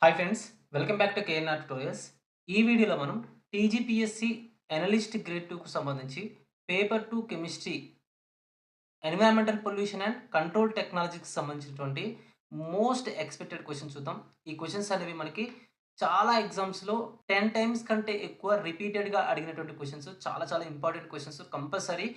Hi friends, welcome back to KNR tutorials. ఈ వీడియోలో మనం టీజీపీఎస్సీ అనలిస్ట్ గ్రేడ్ 2కు సంబంధించి paper 2 chemistry environmental pollution and control టెక్నాలజీకి సంబంధించినటువంటి మోస్ట్ ఎక్స్‌పెక్టెడ్ క్వెషన్స్ చూద్దాం. ఈ క్వెషన్స్ అనేవి మనకి చాలా ఎగ్జామ్స్‌లో 10 టైమ్స్ కంటే ఎక్కువ రిపీటెడ్‌గా అడిగినటువంటి క్వెషన్స్. చాలా చాలా ఇంపార్టెంట్ క్వెషన్స్. కంపల్సరీ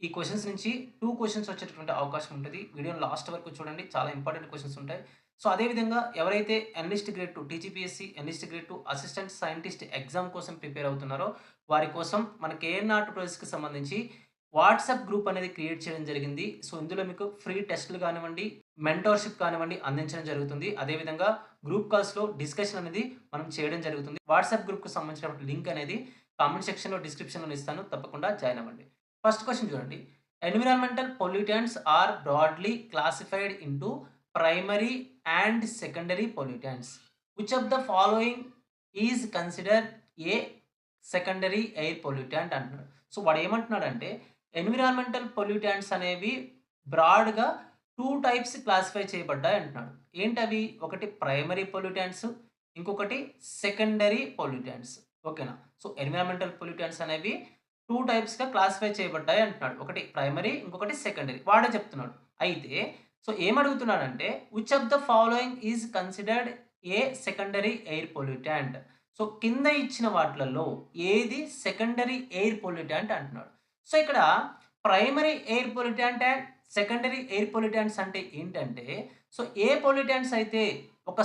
ఈ క్వెషన్స్ నుంచి 2 క్వెషన్స్ వచ్చేటటువంటి అవకాశం ఉంటది. వీడియోని లాస్ట్ వరకు చూడండి. చాలా ఇంపార్టెంట్ క్వెషన్స్ ఉంటాయి. సో, అదే విధంగా ఎవరైతే analyst grade 2 TGPSC analyst grade 2 assistant scientist exam కోసం ప్రిపేర్ అవుతున్నారో వారి కోసం మన కేఎన్ఆర్ ట్యుటోరియల్స్‌కి సంబంధించి వాట్సాప్ గ్రూప్ అనేది క్రియేట్ చేయడం జరిగింది. సో, ఇందులో మీకు ఫ్రీ టెస్ట్‌లు కానివ్వండి, మెంటర్‌షిప్ కానివ్వండి అందించడం జరుగుతుంది. అదేవిధంగా గ్రూప్ కాల్స్‌లో డిస్కషన్ అనేది మనం చేయడం జరుగుతుంది. వాట్సాప్ గ్రూప్‌కి సంబంధించినటువంటి లింక్ అనేది కామెంట్ సెక్షన్‌లో, డిస్క్రిప్షన్‌లో ఇస్తాను. తప్పకుండా జాయిన్ అవ్వండి. ఫస్ట్ క్వెషన్ చూడండి. Environmental pollutants are broadly classified into primary and secondary pollutants. Which of the following is considered a secondary air pollutant అంటున్నాడు. సో, వాడు ఏమంటున్నాడంటే ఎన్విరాన్మెంటల్ పొల్యూటెంట్స్ అనేవి బ్రాడ్‌గా 2 టైప్స్ క్లాసిఫై చేయబడ్డాయి అంటున్నాడు. ఏంటవి? ఒకటి ప్రైమరీ పొల్యూటెంట్స్, ఇంకొకటి సెకండరీ పొల్యూటెంట్స్. ఓకేనా? సో, ఎన్విరాన్మెంటల్ పొల్యూటెంట్స్ అనేవి 2 టైప్స్‌గా క్లాసిఫై చేయబడ్డాయి అంటున్నాడు. ఒకటి ప్రైమరీ, ఇంకొకటి సెకండరీ. వాడే చెప్తున్నాడు. అయితే సో, ఏమడుగుతున్నాడంటే which of the following is considered a secondary air pollutant. So, కింద ఇచ్చిన వాటిలలో ఏది సెకండరీ ఎయిర్ పొల్యూటెంట్ అంటున్నాడు. సో, ఇక్కడ primary air pollutant and secondary air pollutants అంటే ఏంటంటే, సో, ఏ పొల్యూటెంట్స్ అయితే ఒక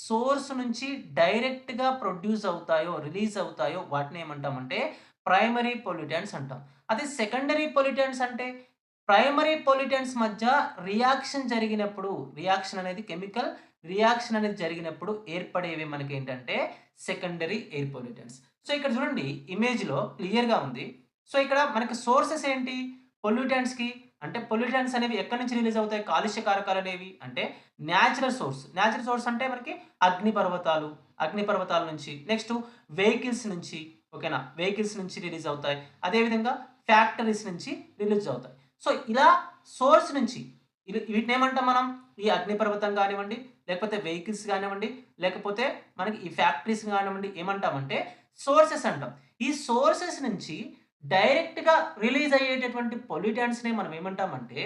సోర్స్ నుంచి డైరెక్ట్‌గా ప్రొడ్యూస్ అవుతాయో, రిలీజ్ అవుతాయో వాటిని ఏమంటామంటే ప్రైమరీ పొల్యూటెంట్స్ అంటాం. అదే సెకండరీ పొల్యూటెంట్స్ అంటే ప్రైమరీ పొల్యూటెంట్స్ మధ్య రియాక్షన్ అనేది కెమికల్ రియాక్షన్ అనేది జరిగినప్పుడు ఏర్పడేవి మనకేంటంటే సెకండరీ ఎయిర్ పొల్యూటెంట్స్. సో, ఇక్కడ చూడండి ఇమేజ్‌లో క్లియర్‌గా ఉంది. సో, ఇక్కడ మనకి సోర్సెస్ ఏంటి? పొల్యూటెంట్స్‌కి అంటే పొల్యూటెంట్స్ అనేవి ఎక్కడి నుంచి రిలీజ్ అవుతాయి? కాలుష్య కారకాలనేవి అంటే నేచురల్ సోర్స్. నేచురల్ సోర్స్ అంటే మనకి అగ్నిపర్వతాలు, అగ్నిపర్వతాల నుంచి, నెక్స్ట్ వెహికల్స్ నుంచి. ఓకేనా? వెహికల్స్ నుంచి రిలీజ్ అవుతాయి. అదేవిధంగా ఫ్యాక్టరీస్ నుంచి రిలీజ్ అవుతాయి. సో, ఇలా సోర్స్ నుంచి వీటినేమంటాం మనం? ఈ అగ్నిపర్వతం గానివ్వండి, లేకపోతే వెహికల్స్ గానివ్వండి, లేకపోతే మనకి ఈ ఫ్యాక్టరీస్ గానివ్వండి ఏమంటామంటే సోర్సెస్ అంటాం. ఈ సోర్సెస్ నుంచి డైరెక్ట్‌గా రిలీజ్ అయ్యేటటువంటి పొల్యూటెంట్స్‌నే మనం ఏమంటామంటే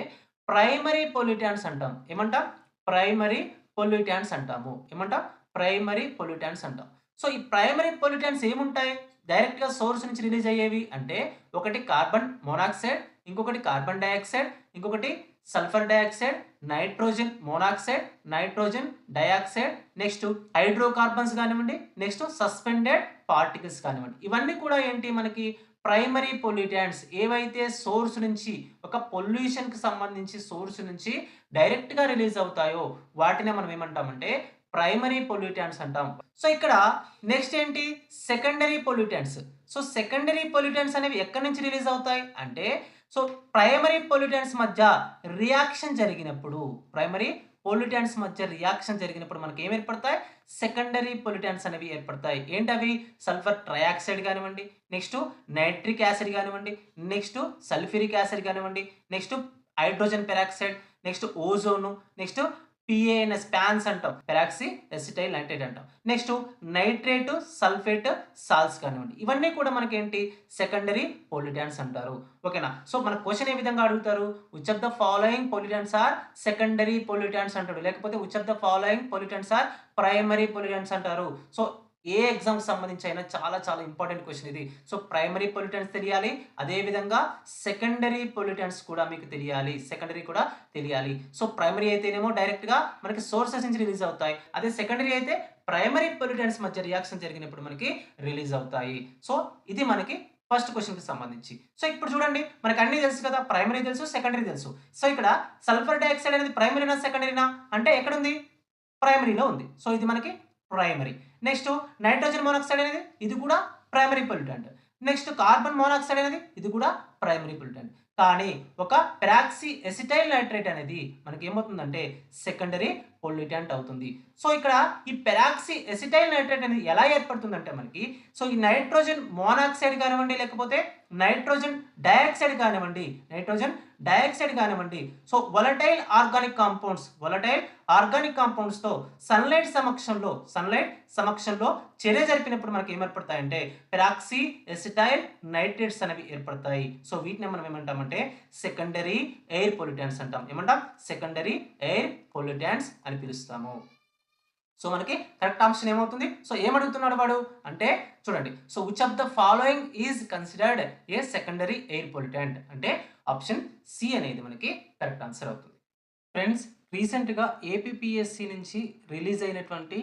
ప్రైమరీ పొల్యూటెంట్స్ అంటాం. ఏమంటాం? ప్రైమరీ పొల్యూటెంట్స్ అంటాము. ఏమంటాం? ప్రైమరీ పొల్యూటెంట్స్ అంటాం. సో, ఈ ప్రైమరీ పొల్యూటెంట్స్ ఏముంటాయి? డైరెక్ట్‌గా సోర్స్ నుంచి రిలీజ్ అయ్యేవి అంటే ఒకటి కార్బన్ మోనాక్సైడ్, ఇంకొకటి కార్బన్ డయాక్సైడ్, ఇంకొకటి sulphur dioxide, nitrogen monoxide, nitrogen dioxide, next hydrocarbons గానివ్వండి, నెక్స్ట్ సస్పెండెడ్ పార్టికల్స్ కానివ్వండి. ఇవన్నీ కూడా ఏంటి మనకి ప్రైమరీ పొల్యూటెంట్స్ ఏవైతే సోర్స్ నుంచి ఒక పొల్యూషన్‌కి సంబంధించి సోర్స్ నుంచి డైరెక్ట్‌గా రిలీజ్ అవుతాయో వాటినే మనం ఏమంటామంటే ప్రైమరీ పొల్యూటెంట్స్ అంటాం. సో, ఇక్కడ నెక్స్ట్ ఏంటి? Secondary pollutants. So, secondary pollutants అనేవి ఎక్కడి నుంచి రిలీజ్ అవుతాయి అంటే సో, ప్రైమరీ పొల్యూటెంట్స్ మధ్య ప్రైమరీ పొల్యూటెంట్స్ మధ్య రియాక్షన్ జరిగినప్పుడు మనకేం ఏర్పడతాయి? సెకండరీ పొల్యూటెంట్స్ అనేవి ఏర్పడతాయి. ఏంటవి? సల్ఫర్ ట్రైఆక్సైడ్ గానివ్వండి, నెక్స్ట్ నైట్రిక్ యాసిడ్ గానివ్వండి, నెక్స్ట్ సల్ఫ్యూరిక్ యాసిడ్ గానివ్వండి, next hydrogen peroxide, next ozone, next PANs PANs అంటాం. పెరాక్సీ ఎసిటైల్ నైట్రేట్ అంటాం. నెక్స్ట్ నైట్రేట్, సల్ఫేట్ సాల్ట్స్ కానివ్వండి. ఇవన్నీ కూడా మనకేంటి? సెకండరీ పొల్యూటెంట్స్ అంటారు. ఓకేనా? సో, మన క్వెషన్ ఏ విధంగా అడుగుతారు? Which of the following pollutants are secondary pollutants అంటాడు. లేకపోతే which of the following pollutants are primary pollutants అంటారు. సో, ఏ ఎగ్జామ్‌కి సంబంధించి అయినా చాలా చాలా ఇంపార్టెంట్ క్వెషన్ ఇది. సో, ప్రైమరీ పొల్యూటెంట్స్ తెలియాలి. అదే విధంగా సెకండరీ పొల్యూటెంట్స్ కూడా మీకు తెలియాలి. సెకండరీ కూడా తెలియాలి. సో, ప్రైమరీ అయితేనేమో డైరెక్ట్‌గా మనకి సోర్సెస్ నుంచి రిలీజ్ అవుతాయి. అదే సెకండరీ అయితే ప్రైమరీ పొల్యూటెంట్స్ మధ్య రియాక్షన్ జరిగినప్పుడు మనకి రిలీజ్ అవుతాయి. సో, ఇది మనకి ఫస్ట్ క్వెషన్‌కి సంబంధించి. సో, ఇప్పుడు చూడండి మనకు అన్నీ తెలుసు కదా! ప్రైమరీ తెలుసు, సెకండరీ తెలుసు. సో, ఇక్కడ సల్ఫర్ డయాక్సైడ్ అనేది ప్రైమరీనా? సెకండరీనా? అంటే ఎక్కడుంది? ప్రైమరీలో ఉంది. సో, ఇది మనకి ప్రైమరీ. నెక్స్ట్ నైట్రోజన్ మోనాక్సైడ్ అనేది ఇది కూడా primary pollutant. Next carbon monoxide అనేది ఇది కూడా ప్రైమరీ పొల్యూటెంట్. కానీ ఒక పెరాక్సీ ఎసిటైల్ నైట్రేట్ అనేది మనకి ఏమవుతుందంటే సెకండరీ పొల్యూటెంట్ అవుతుంది. సో, ఇక్కడ ఈ పెరాక్సీ ఎసిటైల్ నైట్రేట్ అనేది ఎలా ఏర్పడుతుందంటే మనకి సో, ఈ నైట్రోజన్ మోనాక్సైడ్ కానివ్వండి, లేకపోతే నైట్రోజన్ డయాక్సైడ్ కానివ్వండి. సో వొలటైల్ ఆర్గానిక్ కాంపౌండ్స్తో సన్లైట్ సమక్షంలో చర్య జరిపినప్పుడు మనకి ఏర్పడతాయంటే పెరాక్సీ ఎసిటైల్ నైట్రేట్స్ అనేవి ఏర్పడతాయి. సో వీటిని మనం ఏమంటామంటే సెకండరీ ఎయిర్ పొల్యూటెంట్స్ అంటాం. సెకండరీ ఎయిర్ పొల్యూటెంట్స్ అని పిలుస్తాము. సో మనకి కరెక్ట్ ఆప్షన్ ఏమవుతుంది? సో ఏమడుగుతున్నాడు వాడు అంటే చూడండి. So which of the following is considered a secondary air pollutant అంటే ఆప్షన్ సి అనేది మనకి కరెక్ట్ ఆన్సర్ అవుతుంది. ఫ్రెండ్స్, రీసెంట్గా ఏపీపీఎస్సి నుంచి రిలీజ్ అయినటువంటి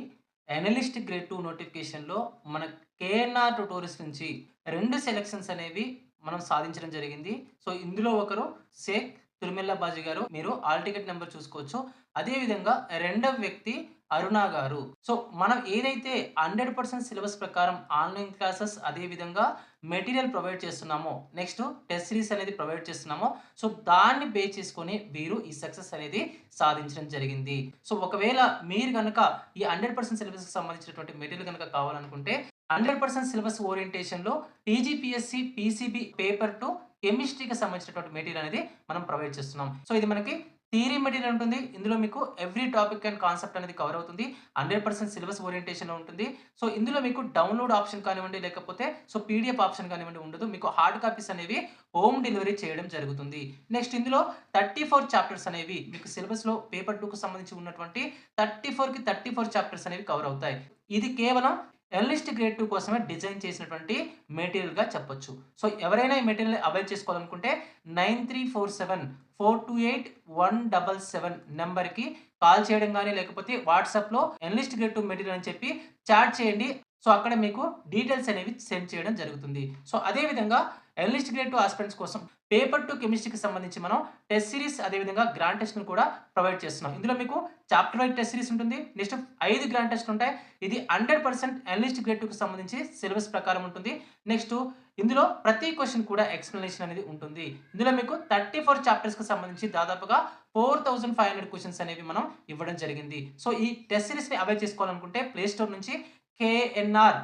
అనలిస్ట్ గ్రేడ్ 2 నోటిఫికేషన్లో మన కేఎన్ఆర్ ట్యుటోరియల్స్ నుంచి 2 సెలెక్షన్స్ అనేవి మనం సాధించడం జరిగింది. సో ఇందులో ఒకరు షేక్ తిరుమల బాజీ గారు, మీరు ఆల్ టికెట్ నెంబర్ చూసుకోవచ్చు. అదేవిధంగా రెండవ వ్యక్తి అరుణ గారు. సో మనం ఏదైతే 100% సిలబస్ ప్రకారం ఆన్లైన్ క్లాసెస్ అదేవిధంగా మెటీరియల్ ప్రొవైడ్ చేస్తున్నామో, నెక్స్ట్ టెస్ట్ సిరీస్ అనేది ప్రొవైడ్ చేస్తున్నామో, సో దాన్ని బేస్ చేసుకొని వీరు ఈ సక్సెస్ అనేది సాధించడం జరిగింది. సో ఒకవేళ మీరు కనుక ఈ 100% సిలబస్కి సంబంధించినటువంటి మెటీరియల్ కనుక కావాలనుకుంటే 100% సిలబస్ ఓరియంటేషన్లో టీజీపీఎస్సి పీసీబీ పేపర్ 2 కెమిస్ట్రీకి సంబంధించినటువంటి మెటీరియల్ అనేది మనం ప్రొవైడ్ చేస్తున్నాం. సో ఇది మనకి థియరీ మెటీరియల్ ఉంటుంది. ఇందులో మీకు ఎవ్రీ టాపిక్ అండ్ కాన్సెప్ట్ అనేది కవర్ అవుతుంది. 100% సిలబస్ ఓరియంటేషన్లో ఉంటుంది. సో ఇందులో మీకు డౌన్లోడ్ ఆప్షన్ కానివ్వండి, లేకపోతే సో పీడిఎఫ్ ఆప్షన్ కానివ్వండి ఉండదు. మీకు హార్డ్ కాపీస్ అనేవి హోమ్ డెలివరీ చేయడం జరుగుతుంది. నెక్స్ట్ ఇందులో 34 చాప్టర్స్ అనేవి మీకు సిలబస్లో పేపర్ 2కు సంబంధించి ఉన్నటువంటి 34 చాప్టర్స్ అనేవి కవర్ అవుతాయి. ఇది కేవలం అనలిస్ట్ గ్రేడ్ 2 కోసమే డిజైన్ చేసినటువంటి మెటీరియల్గా చెప్పొచ్చు. సో ఎవరైనా ఈ మెటీరియల్ అవైల్ చేసుకోవాలనుకుంటే 9347428177 నెంబర్కి కాల్ చేయడం కానీ, లేకపోతే వాట్సాప్లో అనలిస్ట్ గ్రేడ్ 2 మెటీరియల్ అని చెప్పి చాట్ చేయండి. సో అక్కడ మీకు డీటెయిల్స్ అనేవి సెండ్ చేయడం జరుగుతుంది. సో అదేవిధంగా అనలిస్ట్ గ్రేడ్ 2 ఆస్పిరెంట్స్ కోసం పేపర్ 2 కెమిస్ట్రీకి సంబంధించి మనం టెస్ట్ సిరీస్ అదేవిధంగా గ్రాండ్ టెస్ట్ను కూడా ప్రొవైడ్ చేస్తున్నాం. ఇందులో మీకు చాప్టర్ వైజ్ టెస్ట్ సిరీస్ ఉంటుంది. నెక్స్ట్ 5 గ్రాండ్ టెస్ట్ ఉంటాయి. ఇది 100% అనలిస్ట్ గ్రేడ్ 2కి సంబంధించి సిలబస్ ప్రకారం ఉంటుంది. నెక్స్ట్ ఇందులో ప్రతి క్వశ్చన్ కూడా ఎక్స్ప్లెనేషన్ అనేది ఉంటుంది. ఇందులో మీకు 34 చాప్టర్స్కి సంబంధించి దాదాపుగా 4500 క్వశ్చన్స్ అనేవి మనం ఇవ్వడం జరిగింది. సో ఈ టెస్ట్ సిరీస్ని అవైల్ చేసుకోవాలనుకుంటే ప్లే స్టోర్ నుంచి కేఎన్ఆర్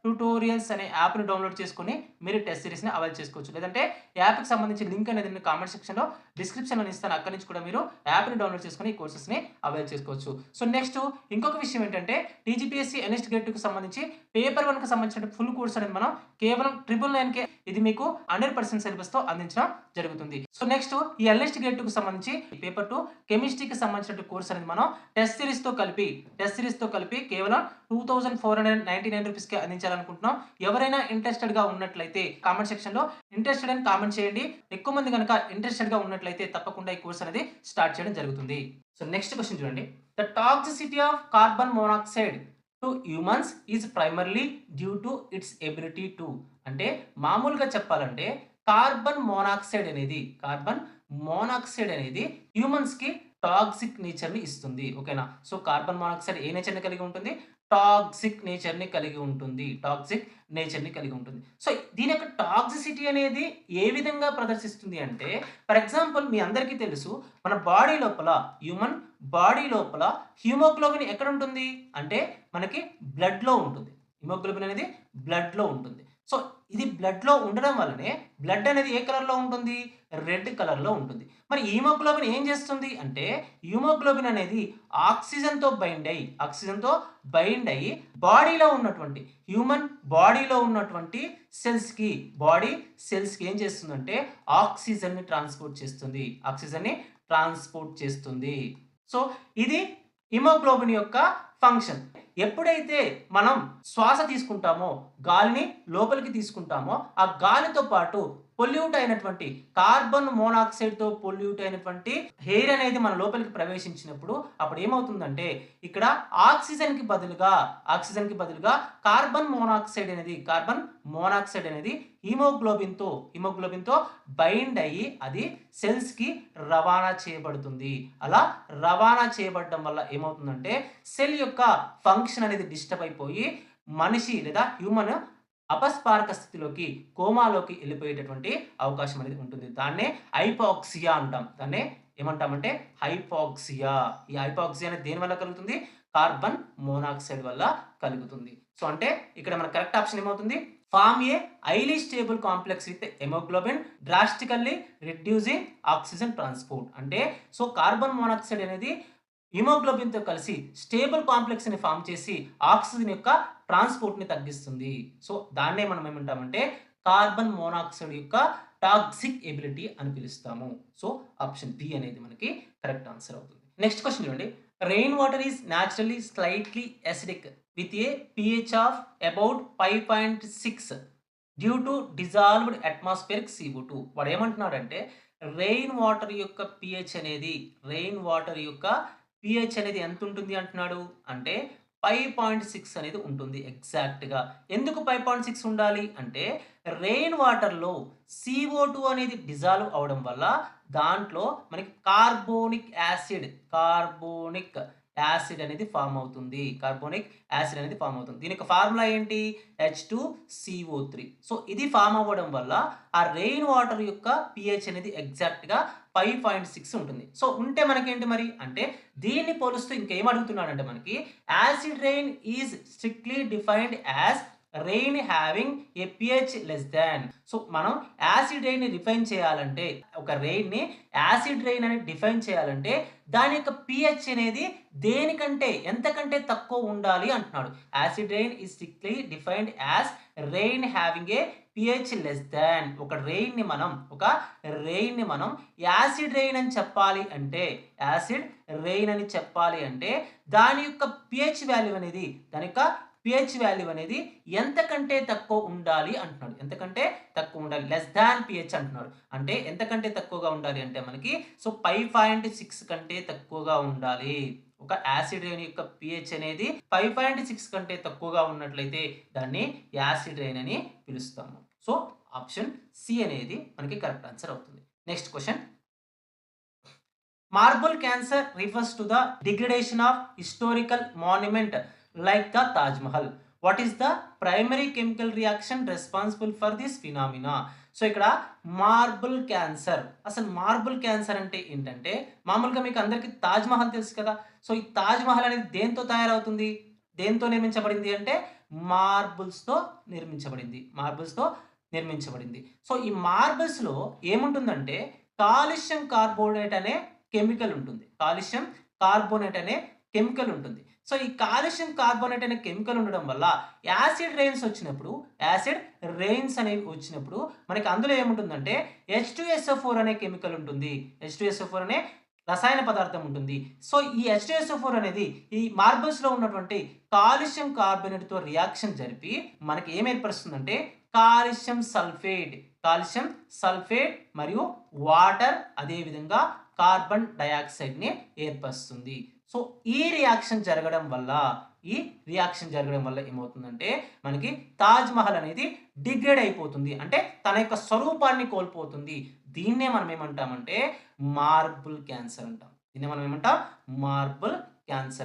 ట్యూటోరియల్స్ అనే యాప్ను డౌన్లోడ్ చేసుకొని మీరు టెస్ట్ సిరీస్ని అవైల్ చేసుకోవచ్చు. లేదంటే యాప్కి సంబంధించిన లింక్ అనేది నేను కామెంట్ సెక్షన్లో డిస్క్రిప్షన్లో ఇస్తాను. అక్కడి నుంచి కూడా మీరు యాప్ని డౌన్లోడ్ చేసుకొని ఈ కోర్సెస్ని అవైల్ చేసుకోవచ్చు. సో నెక్స్ట్ ఇంకొక విషయం ఏంటంటే టీజీపీఎస్సీ అనలిస్ట్ గ్రేడ్ 2కి సంబంధించి పేపర్ 1కి సంబంధించిన ఫుల్ కోర్స్ అనేది మనం కేవలం 999కే ఇది మీకు 100% సిలబస్తో అందించడం జరుగుతుంది. సో నెక్స్ట్ ఈ అనలిస్ట్ గ్రేడ్ 2కి సంబంధించి పేపర్ 2 కెమిస్ట్రీకి సంబంధించిన కోర్స్ అనేది మనం టెస్ట్ సిరీస్తో కలిపి కేవలం 2499 రూపీస్కి అందించాలనుకుంటున్నాం. ఎవరైనా ఇంట్రెస్టెడ్గా ఉన్నట్లయితే కామెంట్ సెక్షన్లో ఇంట్రెస్టెడ్ అని కామెంట్ చేయండి. ఎక్కువ మంది కనుక ఇంట్రెస్టెడ్గా ఉన్నట్లయితే తప్పకుండా ఈ కోర్స్ అనేది స్టార్ట్ చేయడం జరుగుతుంది. సో నెక్స్ట్ క్వశ్చన్ చూడండి. The toxicity of carbon monoxide to humans is primarily due to it's ability to అంటే మామూలుగా చెప్పాలంటే కార్బన్ మోనాక్సైడ్ అనేది హ్యూమన్స్కి టాక్సిక్ నేచర్ని ఇస్తుంది. ఓకేనా? సో కార్బన్ మోనాక్సైడ్ ఏ నేచర్ని కలిగి ఉంటుంది? టాక్సిక్ నేచర్ని కలిగి ఉంటుంది. సో దీని యొక్క టాక్సిసిటీ అనేది ఏ విధంగా ప్రదర్శిస్తుంది అంటే, ఫర్ ఎగ్జాంపుల్ మీ అందరికీ తెలుసు మన హ్యూమన్ బాడీ లోపల హిమోగ్లోబిన్ ఎక్కడ ఉంటుంది అంటే మనకి బ్లడ్లో ఉంటుంది. హిమోగ్లోబిన్ అనేది బ్లడ్లో ఉంటుంది. సో ఇది బ్లడ్లో ఉండడం వల్లనే బ్లడ్ అనేది ఏ కలర్లో ఉంటుంది? రెడ్ కలర్లో ఉంటుంది. మరి హిమోగ్లోబిన్ ఏం చేస్తుంది అంటే హిమోగ్లోబిన్ అనేది ఆక్సిజన్తో బైండ్ అయ్యి హ్యూమన్ బాడీలో ఉన్నటువంటి బాడీ సెల్స్కి ఏం చేస్తుందంటే ఆక్సిజన్ని ట్రాన్స్పోర్ట్ చేస్తుంది. సో ఇది హిమోగ్లోబిన్ యొక్క ఫంక్షన్. ఎప్పుడైతే మనం శ్వాస తీసుకుంటామో, గాలిని లోపలికి తీసుకుంటామో, ఆ గాలితో పాటు పొల్యూట్ అయినటువంటి కార్బన్ మోనాక్సైడ్తో పొల్యూట్ అయినటువంటి ఎయిర్ అనేది మన లోపలికి ప్రవేశించినప్పుడు అప్పుడు ఏమవుతుందంటే ఇక్కడ ఆక్సిజన్కి బదులుగా కార్బన్ మోనాక్సైడ్ అనేది హిమోగ్లోబిన్తో బైండ్ అయ్యి అది సెల్స్కి రవాణా చేయబడుతుంది. అలా రవాణా చేయబడడం వల్ల ఏమవుతుందంటే సెల్ యొక్క ఫంక్షన్ అనేది డిస్టర్బ్ అయిపోయి మనిషి లేదా హ్యూమన్ అపస్మారక స్థితిలోకి, కోమాలోకి వెళ్ళిపోయేటటువంటి అవకాశం అనేది ఉంటుంది. దాన్నే హైపాక్సియా అంటాం. దాన్నే ఏమంటామంటే హైపాక్సియా. ఈ హైపాక్సియా అనేది దేని వల్ల కలుగుతుంది? కార్బన్ మోనాక్సైడ్ వల్ల కలుగుతుంది. సో అంటే ఇక్కడ మన కరెక్ట్ ఆప్షన్ ఏమవుతుంది? Form a highly stable complex with haemoglobin drastically reducing oxygen transport. అంటే సో కార్బన్ మోనాక్సైడ్ అనేది హిమోగ్లోబిన్తో కలిసి స్టేబుల్ కాంప్లెక్స్ని ఫామ్ చేసి ఆక్సిజన్ యొక్క ట్రాన్స్పోర్ట్ని తగ్గిస్తుంది. సో దాన్నే మనం ఏమంటామంటే కార్బన్ మోనాక్సైడ్ యొక్క టాక్సిక్ ఎబిలిటీ అని పిలుస్తాము. సో ఆప్షన్ బి అనేది మనకి కరెక్ట్ ఆన్సర్ అవుతుంది. నెక్స్ట్ క్వశ్చన్ చూడండి. Rain water is naturally slightly acidic with a pH of about 5.6 due to dissolved atmospheric CO2. వాడు ఏమంటున్నాడంటే రెయిన్ వాటర్ యొక్క pH అనేది ఎంత ఉంటుంది అంటున్నాడు అంటే 5.6 అనేది ఉంటుంది ఎగ్జాక్ట్గా. ఎందుకు 5.6 ఉండాలి అంటే రెయిన్ వాటర్లో CO2 అనేది డిజాల్వ్ అవడం వల్ల దాంట్లో మనకి కార్బోనిక్ యాసిడ్ అనేది ఫామ్ అవుతుంది. దీని యొక్క ఫార్ములా ఏంటి? H2CO3. సో ఇది ఫామ్ అవ్వడం వల్ల ఆ రెయిన్ వాటర్ యొక్క pH అనేది ఎగ్జాక్ట్గా 5.6 ఉంటుంది. సో ఉంటే మనకేంటి మరి అంటే దీన్ని పోలుస్తూ ఇంకేం అడుగుతున్నాడంటే మనకి acid rain is strictly defined as rain having a pH less than. So మనం యాసిడ్ రెయిన్ ని డిఫైన్ చేయాలంటే ఒక రెయిన్ ని యాసిడ్ రెయిన్ అని డిఫైన్ చేయాలంటే దాని యొక్క pH అనేది దేనికంటే ఎంతకంటే తక్కువ ఉండాలి అంటున్నాడు. Acid rain is strictly defined as rain having a pH less than. ఒక రెయిన్ ని మనం యాసిడ్ రెయిన్ అని చెప్పాలి అంటే దాని యొక్క pH వాల్యూ అనేది ఎంతకంటే తక్కువ ఉండాలి అంటున్నాడు. లెస్ దాన్ pH అంటున్నాడు. అంటే ఎంతకంటే తక్కువగా ఉండాలి అంటే మనకి సో 5.6 కంటే తక్కువగా ఉండాలి. ఒక యాసిడ్ రెయిన్ యొక్క pH అనేది 5.6 కంటే తక్కువగా ఉన్నట్లయితే దాన్ని యాసిడ్ రెయిన్ అని పిలుస్తాము. సో ఆప్షన్ సి అనేది మనకి కరెక్ట్ ఆన్సర్ అవుతుంది. Next question. Marble cancer refers to the degradation of historical monument like the Taj Mahal. What is the primary chemical reaction responsible for this phenomena? So ఇక్కడ marble cancer, అసలు marble cancer అంటే ఏంటంటే మామూలుగా మీకు అందరికీ తాజ్ మహల్ తెలుసు కదా. సో ఈ తాజ్ మహల్ అనేది దేంతో తయారవుతుంది, దేంతో నిర్మించబడింది అంటే మార్బుల్స్తో నిర్మించబడింది. సో ఈ మార్బుల్స్లో ఏముంటుందంటే కాల్షియం కార్బోనేట్ అనే కెమికల్ ఉంటుంది. సో ఈ కాల్షియం కార్బోనేట్ అనే కెమికల్ ఉండడం వల్ల యాసిడ్ రెయిన్స్ అనేవి వచ్చినప్పుడు మనకి అందులో ఏముంటుందంటే H2SO4 అనే కెమికల్ ఉంటుంది. H2SO4 అనే రసాయన పదార్థం ఉంటుంది. సో ఈ H2SO4 అనేది ఈ మార్బుల్స్లో ఉన్నటువంటి కాల్షియం కార్బోనేట్తో రియాక్షన్ జరిపి మనకి ఏం ఏర్పరుస్తుందంటే కాల్షియం సల్ఫేట్ మరియు వాటర్ అదేవిధంగా కార్బన్ డయాక్సైడ్ని ఏర్పరుస్తుంది. సో ఈ రియాక్షన్ జరగడం వల్ల ఏమవుతుందంటే మనకి తాజ్ మహల్ అనేది డిగ్రేడ్ అయిపోతుంది, అంటే తన యొక్క స్వరూపాన్ని కోల్పోతుంది. దీన్నే మనం ఏమంటామంటే మార్బుల్ క్యాన్సర్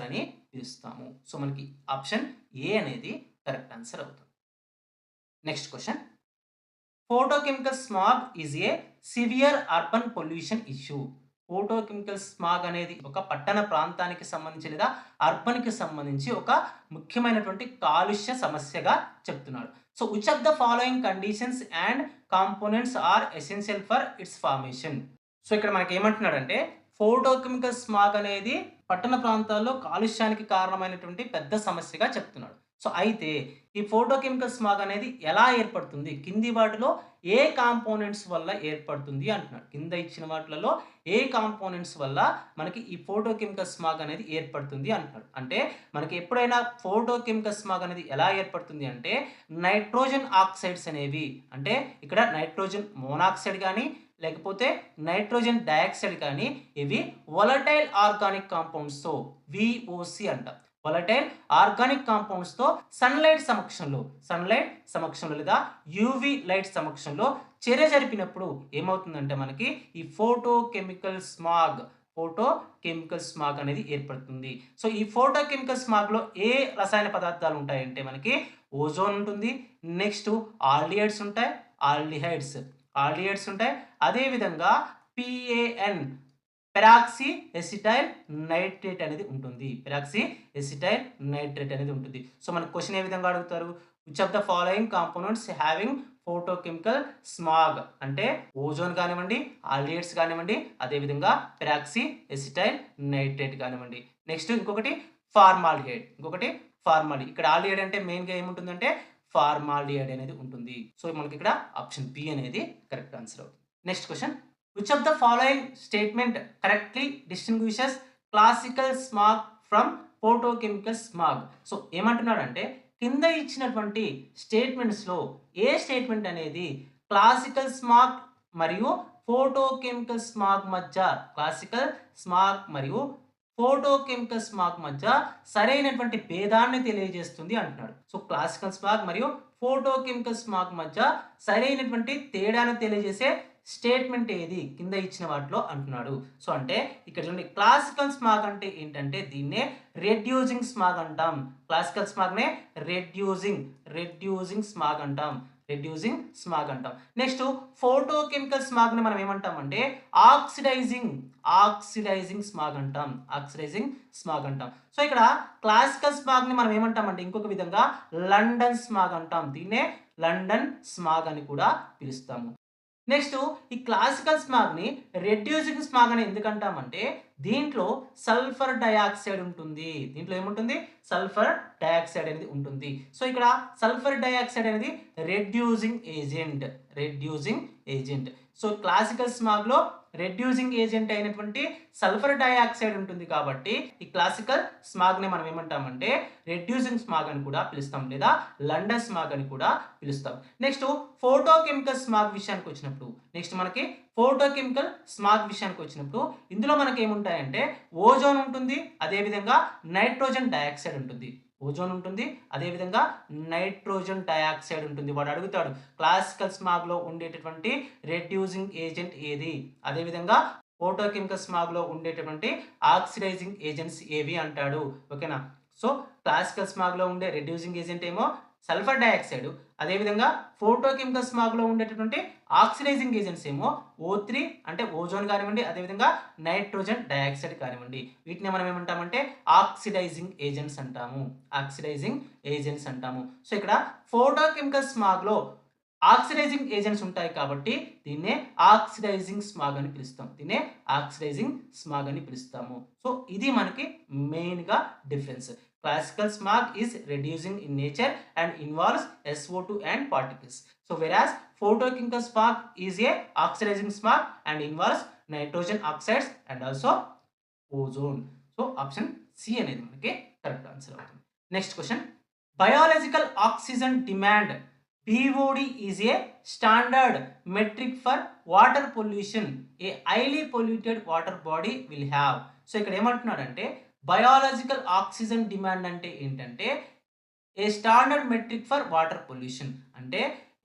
అని పిలుస్తాము. సో మనకి ఆప్షన్ ఏ అనేది కరెక్ట్ ఆన్సర్ అవుతుంది. Next question. Photochemical smog is a severe urban pollution issue. Photochemical smog అనేది ఒక పట్టణ ప్రాంతానికి సంబంధించి లేదా అర్బన్కి సంబంధించి ఒక ముఖ్యమైనటువంటి కాలుష్య సమస్యగా చెప్తున్నాడు. So which of the following conditions and components are essential for its formation. So ఇక్కడ మనకి ఏమంటున్నాడంటే ఫోటోకెమికల్ స్మాగ్ అనేది పట్టణ ప్రాంతాల్లో కాలుష్యానికి కారణమైనటువంటి పెద్ద సమస్యగా చెప్తున్నాడు. సో అయితే ఈ ఫోటోకెమికల్ స్మాగ్ అనేది ఎలా ఏర్పడుతుంది, కింది వాటిలో ఏ కాంపోనెంట్స్ వల్ల ఏర్పడుతుంది అంటున్నాడు. కింద ఇచ్చిన వాటిలలో ఏ కాంపోనెంట్స్ వల్ల మనకి ఈ ఫోటోకెమికల్ స్మాగ్ అనేది ఏర్పడుతుంది అంటున్నాడు. అంటే మనకి ఎప్పుడైనా ఫోటోకెమికల్ స్మాగ్ అనేది ఎలా ఏర్పడుతుంది అంటే నైట్రోజన్ ఆక్సైడ్స్ అనేవి, అంటే ఇక్కడ నైట్రోజన్ మోనాక్సైడ్ కానీ లేకపోతే నైట్రోజన్ డయాక్సైడ్ కానీ ఇవి వొలటైల్ ఆర్గానిక్ కాంపౌండ్స్తో VOC అంటాం. వొలటైల్ ఆర్గానిక్ కాంపౌండ్స్తో సన్లైట్ సమక్షంలో లేదా UV లైట్ సమక్షంలో చర్య జరిపినప్పుడు ఏమవుతుందంటే మనకి ఈ ఫోటోకెమికల్ స్మాగ్ అనేది ఏర్పడుతుంది. సో ఈ ఫోటోకెమికల్ స్మాగ్లో ఏ రసాయన పదార్థాలు ఉంటాయంటే మనకి ఓజోన్ ఉంటుంది, నెక్స్ట్ ఆల్డిహైడ్స్ ఉంటాయి, అదేవిధంగా PAN పెరాక్సీ ఎసిటైల్ నైట్రేట్ అనేది ఉంటుంది. సో మనకు క్వశ్చన్ ఏ విధంగా అడుగుతారు, which of the following components having photochemical smog అంటే ఓజోన్ కానివ్వండి, ఆల్డిహైడ్స్ కానివ్వండి, అదేవిధంగా పెరాక్సీ ఎసిటైల్ నైట్రేట్ కానివ్వండి. నెక్స్ట్ ఇంకొకటి ఫార్మాల్డిహైడ్. ఇక్కడ ఆల్డిహైడ్ అంటే మెయిన్గా ఏముంటుందంటే ఫార్మాల్డిహైడ్ అనేది ఉంటుంది. సో మనకి ఇక్కడ ఆప్షన్ బి అనేది కరెక్ట్ ఆన్సర్ అవుతుంది. Next question, which of the following statement correctly distinguishes classical smog from photochemical smog. So ఏమంటున్నాడంటే కింద ఇచ్చినటువంటి స్టేట్మెంట్స్లో ఏ స్టేట్మెంట్ అనేది క్లాసికల్ స్మాగ్ మరియు ఫోటోకెమికల్ స్మాగ్ మధ్య సరైనటువంటి భేదాన్ని తెలియజేస్తుంది అంటున్నాడు. సో క్లాసికల్ స్మాగ్ మరియు ఫోటోకెమికల్ స్మాగ్ మధ్య సరైనటువంటి తేడాను తెలియజేసే స్టేట్మెంట్ ఏది కింద ఇచ్చిన వాటిలో అంటున్నాడు. సో అంటే ఇక్కడ చూడండి, క్లాసికల్ స్మాగ్ అంటే ఏంటంటే దీన్నే రెడ్యూసింగ్ స్మాగ్ అంటాం. క్లాసికల్ స్మాగ్నే రెడ్యూసింగ్ స్మాగ్ అంటాం. నెక్స్ట్ ఫోటోకెమికల్ స్మాగ్ ని మనం ఏమంటామంటే ఆక్సిడైజింగ్ స్మాగ్ అంటాం. సో ఇక్కడ క్లాసికల్ స్మాగ్ ని మనం ఏమంటామంటే ఇంకొక విధంగా లండన్ స్మాగ్ అంటాం. దీన్నే లండన్ స్మాగ్ అని కూడా పిలుస్తాము. నెక్స్ట్ ఈ క్లాసికల్ స్మాగ్ ని రెడ్యూసింగ్ స్మాగ్ అని ఎందుకంటామంటే దీంట్లో సల్ఫర్ డయాక్సైడ్ ఉంటుంది. సల్ఫర్ డయాక్సైడ్ అనేది ఉంటుంది. సో ఇక్కడ సల్ఫర్ డయాక్సైడ్ అనేది reducing agent. So classical smog లో రెడ్యూసింగ్ ఏజెంట్ అయినటువంటి సల్ఫర్ డయాక్సైడ్ ఉంటుంది కాబట్టి ఈ క్లాసికల్ స్మాగ్ ని మనం ఏమంటామంటే రెడ్యూసింగ్ స్మాగ్ అని కూడా పిలుస్తాం, లేదా లండన్ స్మాగ్ అని కూడా పిలుస్తాం. నెక్స్ట్ ఫోటోకెమికల్ స్మాగ్ విషయానికి వచ్చినప్పుడు ఇందులో మనకి ఏముంటాయంటే ఓజోన్ ఉంటుంది, అదేవిధంగా నైట్రోజన్ డయాక్సైడ్ ఉంటుంది. వాడు అడుగుతాడు క్లాసికల్ స్మాగ్ లో ఉండేటటువంటి రెడ్యూసింగ్ ఏజెంట్ ఏది, అదేవిధంగా ఫోటోకెమికల్ స్మాగ్ లో ఉండేటటువంటి ఆక్సిడైజింగ్ ఏజెంట్స్ ఏవి అంటాడు. ఓకేనా. సో క్లాసికల్ స్మాగ్ లో ఉండే రెడ్యూసింగ్ ఏజెంట్ ఏమో సల్ఫర్ డయాక్సైడ్, అదేవిధంగా ఫోటోకెమికల్ స్మాగ్ లో ఉండేటటువంటి ఆక్సిడైజింగ్ ఏజెంట్స్ ఏమో O3 అంటే ఓజోన్ కానివ్వండి, అదేవిధంగా నైట్రోజన్ డయాక్సైడ్ కానివ్వండి. వీటిని మనం ఏమంటామంటే ఆక్సిడైజింగ్ ఏజెంట్స్ అంటాము. సో ఇక్కడ ఫోటోకెమికల్ స్మాగ్ లో ఆక్సిడైజింగ్ ఏజెంట్స్ ఉంటాయి కాబట్టి దీన్నే ఆక్సిడైజింగ్ స్మాగ్ అని పిలుస్తాము. సో ఇది మనకి మెయిన్ గా difference. Classical smog is reducing in nature and involves SO2 and particles. So whereas photochemical smog is a oxidizing smog and involves nitrogen oxides and also ozone. So option C అనేది మనకి correct answer అవుతుంది. Next question, biological oxygen demand BOD is a standard metric for water pollution a highly polluted water body will have. So ఇక్కడ ఏమంటున్నాడంటే biological oxygen demand అంటే ఏంటంటే a standard metric for water pollution. అంటే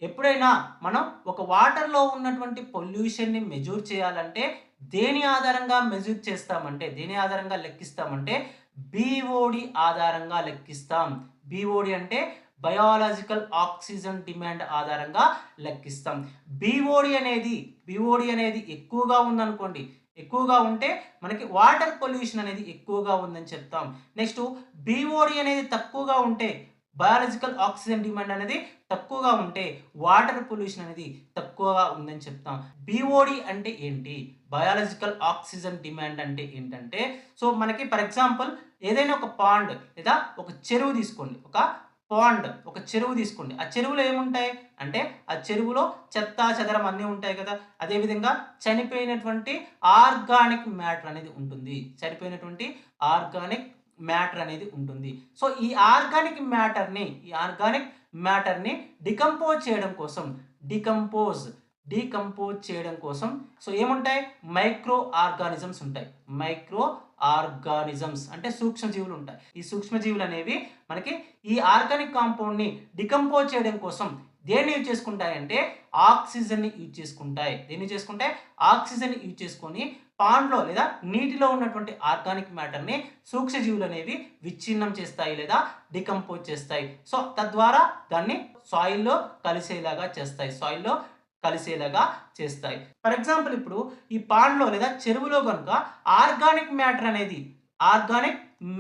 ఎప్పుడైనా మనం ఒక వాటర్లో ఉన్నటువంటి పొల్యూషన్ని మెజూర్ చేయాలంటే దేని ఆధారంగా లెక్కిస్తామంటే BOD ఆధారంగా లెక్కిస్తాం. BOD అంటే బయాలజికల్ ఆక్సిజన్ డిమాండ్ ఆధారంగా లెక్కిస్తాం. BOD అనేది ఎక్కువగా ఉంటే మనకి వాటర్ పొల్యూషన్ అనేది ఎక్కువగా ఉందని చెప్తాం. నెక్స్ట్ BOD అనేది తక్కువగా ఉంటే బయాలజికల్ ఆక్సిజన్ డిమాండ్ అనేది తక్కువగా ఉంటే వాటర్ పొల్యూషన్ అనేది తక్కువగా ఉందని చెప్తాం. BOD అంటే ఏంటి, బయాలజికల్ ఆక్సిజన్ డిమాండ్ అంటే ఏంటంటే, సో మనకి ఫర్ ఎగ్జాంపుల్ ఏదైనా ఒక పాండ్ లేదా ఒక చెరువు తీసుకోండి. ఒక చెరువు తీసుకోండి. ఆ చెరువులో ఏముంటాయి అంటే ఆ చెరువులో చెత్త చెదరం అన్నీ ఉంటాయి కదా. అదేవిధంగా చనిపోయినటువంటి ఆర్గానిక్ మ్యాటర్ అనేది ఉంటుంది. సో ఈ ఆర్గానిక్ మ్యాటర్ని డికంపోజ్ చేయడం కోసం సో ఏముంటాయి, మైక్రో ఆర్గానిజమ్స్ ఉంటాయి. అంటే సూక్ష్మజీవులు ఉంటాయి. ఈ సూక్ష్మజీవులు అనేవి మనకి ఈ ఆర్గానిక్ కాంపౌండ్ ని డికంపోజ్ చేయడం కోసం దేన్ని యూజ్ చేసుకుంటాయంటే ఆక్సిజన్ ని యూజ్ చేసుకొని పాండ్లో లేదా నీటిలో ఉన్నటువంటి ఆర్గానిక్ మ్యాటర్ ని సూక్ష్మజీవులు అనేవి విచ్ఛిన్నం చేస్తాయి లేదా డికంపోజ్ చేస్తాయి. సో తద్వారా దాన్ని సాయిల్లో కలిసేలాగా చేస్తాయి. ఫర్ ఎగ్జాంపుల్ ఇప్పుడు ఈ పాండ్లో లేదా చెరువులో కనుక ఆర్గానిక్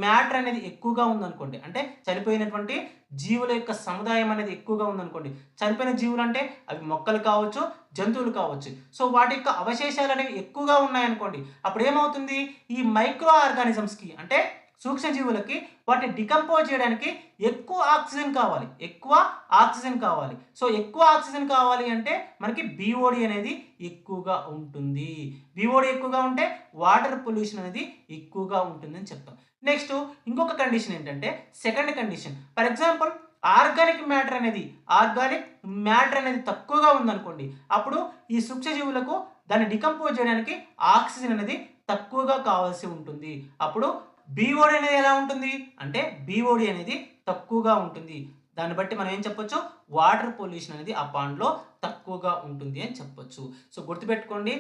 మ్యాటర్ అనేది ఎక్కువగా ఉందనుకోండి, అంటే చనిపోయినటువంటి జీవుల యొక్క సముదాయం అనేది ఎక్కువగా ఉందనుకోండి. చనిపోయిన జీవులు అంటే అవి మొక్కలు కావచ్చు, జంతువులు కావచ్చు. సో వాటి యొక్క అవశేషాలు అనేవి ఎక్కువగా ఉన్నాయనుకోండి, అప్పుడు ఏమవుతుంది, ఈ మైక్రో ఆర్గానిజమ్స్కి అంటే సూక్ష్మజీవులకి వాటిని డికంపోజ్ చేయడానికి ఎక్కువ ఆక్సిజన్ కావాలి, ఎక్కువ ఆక్సిజన్ కావాలి. సో ఎక్కువ ఆక్సిజన్ కావాలి అంటే మనకి బీఓడి అనేది ఎక్కువగా ఉంటుంది. బీఓడి ఎక్కువగా ఉంటే వాటర్ పొల్యూషన్ అనేది ఎక్కువగా ఉంటుందని చెప్తాం. నెక్స్ట్ ఇంకొక కండిషన్ ఏంటంటే second condition, for example organic matter అనేది తక్కువగా ఉందనుకోండి, అప్పుడు ఈ సూక్ష్మజీవులకు దాన్ని డికంపోజ్ చేయడానికి ఆక్సిజన్ అనేది తక్కువగా కావాల్సి ఉంటుంది. అప్పుడు బీఓడి అనేది ఎలా ఉంటుంది అంటే బీఓడి అనేది తక్కువగా ఉంటుంది. దాన్ని బట్టి మనం ఏం చెప్పొచ్చు, వాటర్ పొల్యూషన్ అనేది ఆ పాండ్లో తక్కువగా ఉంటుంది అని చెప్పొచ్చు. సో గుర్తుపెట్టుకోండి.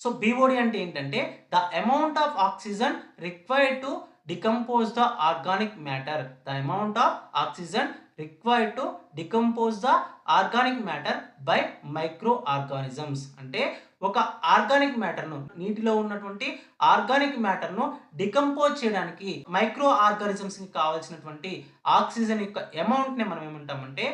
సో బీఓడి అంటే ఏంటంటే the amount of oxygen required to decompose the organic matter. The amount of oxygen required to decompose the organic matter by micro organisms. అంటే ఒక ఆర్గానిక్ మ్యాటర్ను, నీటిలో ఉన్నటువంటి ఆర్గానిక్ మ్యాటర్ను డికంపోజ్ చేయడానికి మైక్రో ఆర్గానిజమ్స్కి కావాల్సినటువంటి ఆక్సిజన్ యొక్క అమౌంట్ని మనం ఏమంటామంటే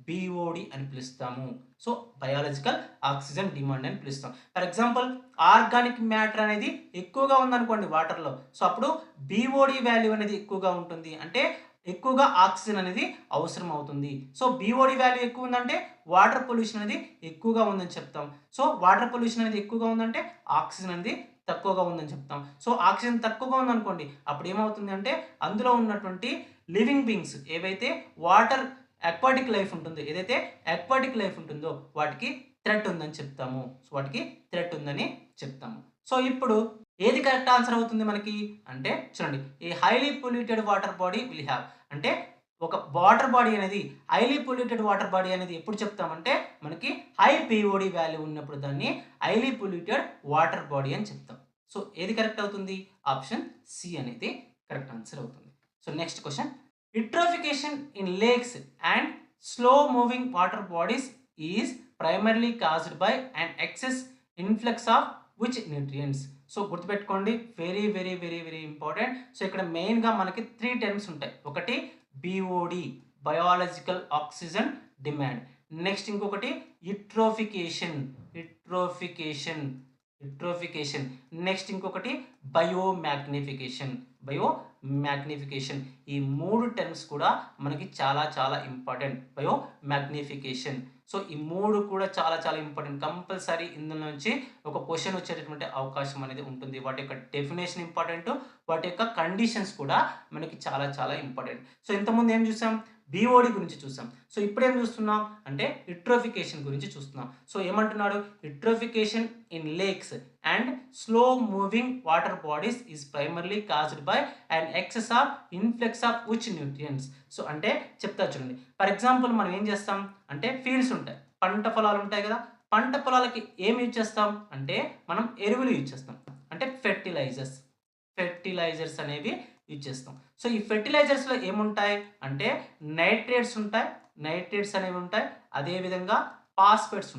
బీఓడి అని పిలుస్తాము. సో బయాలజికల్ ఆక్సిజన్ డిమాండ్ అని పిలుస్తాం. ఫర్ ఎగ్జాంపుల్ ఆర్గానిక్ మ్యాటర్ అనేది ఎక్కువగా ఉందనుకోండి వాటర్లో, సో అప్పుడు బీఓడి వాల్యూ అనేది ఎక్కువగా ఉంటుంది, అంటే ఎక్కువగా ఆక్సిజన్ అనేది అవసరం అవుతుంది. సో బీఓడి వాల్యూ ఎక్కువ ఉందంటే వాటర్ పొల్యూషన్ అనేది ఎక్కువగా ఉందని చెప్తాం. సో వాటర్ పొల్యూషన్ అనేది ఎక్కువగా ఉందంటే ఆక్సిజన్ అనేది తక్కువగా ఉందని చెప్తాం. సో ఆక్సిజన్ తక్కువగా ఉందనుకోండి, అప్పుడు ఏమవుతుంది అంటే అందులో ఉన్నటువంటి లివింగ్ బీయింగ్స్ ఏవైతే వాటర్ అక్వాటిక్ లైఫ్ ఉంటుందో, ఏదైతే అక్వాటిక్ లైఫ్ ఉంటుందో వాటికి థ్రెట్ ఉందని చెప్తాము. సో వాటికి థ్రెట్ ఉందని చెప్తాము. సో ఇప్పుడు ఏది కరెక్ట్ ఆన్సర్ అవుతుంది మనకి అంటే చూడండి, a highly polluted water body will have, అంటే ఒక వాటర్ బాడీ అనేది హైలీ పొల్యూటెడ్ వాటర్ బాడీ అనేది ఎప్పుడు చెప్తామంటే మనకి హై పిఓడి వాల్యూ ఉన్నప్పుడు దాన్ని హైలీ పొల్యూటెడ్ వాటర్ బాడీ అని చెప్తాం. సో ఏది కరెక్ట్ అవుతుంది, ఆప్షన్ సి అనేది కరెక్ట్ ఆన్సర్ అవుతుంది. So next question, eutrophication in lakes and slow moving water bodies is primarily caused by and excess influx of which nutrients. So గుర్తుపెట్టుకోండి, very very very very important. So ఇక్కడ మెయిన్గా మనకి 3 terms ఉంటాయి. ఒకటి BOD, biological oxygen demand. Next ఇంకొకటి eutrophication, eutrophication eutrophication. Next ఇంకొకటి biomagnification, biomagnification. ఈ 3 terms కూడా మనకి చాలా చాలా ఇంపార్టెంట్. బయోమాగ్నిఫికేషన్. సో ఈ 3 కూడా చాలా చాలా ఇంపార్టెంట్. కంపల్సరీ ఇందులో నుంచి ఒక క్వశ్చన్ వచ్చేటటువంటి అవకాశం అనేది ఉంటుంది. వాటి యొక్క డెఫినేషన్ ఇంపార్టెంట్, వాటి యొక్క కండిషన్స్ కూడా మనకి చాలా చాలా ఇంపార్టెంట్. సో ఇంతకుముందు ఏం చూసాం, బీఓడి గురించి చూసాం. సో ఇప్పుడు ఏం చూస్తున్నాం అంటే యుట్రోఫికేషన్ గురించి చూస్తున్నాం. సో ఏమంటున్నాడు, eutrophication in lakes and slow moving water bodies is primarily caused by and excess of influx of which nutrients. So అంటే చెప్తా చూడండి, ఫర్ ఎగ్జాంపుల్ మనం ఏం చేస్తాం అంటే ఫీల్డ్స్ ఉంటాయి, పంట పొలాలు ఉంటాయి కదా, పంట పొలాలకి ఏం యూజ్ చేస్తాం అంటే మనం ఎరువులు యూజ్ చేస్తాం, అంటే ఫెర్టిలైజర్స్ అనేవి యూజ్ చేస్తాం. సో ఈ ఫెర్టిలైజర్స్లో ఏముంటాయి అంటే నైట్రేట్స్ ఉంటాయి, నైట్రేట్స్ అనేవి ఉంటాయి, అదేవిధంగా పాస్పేట్స్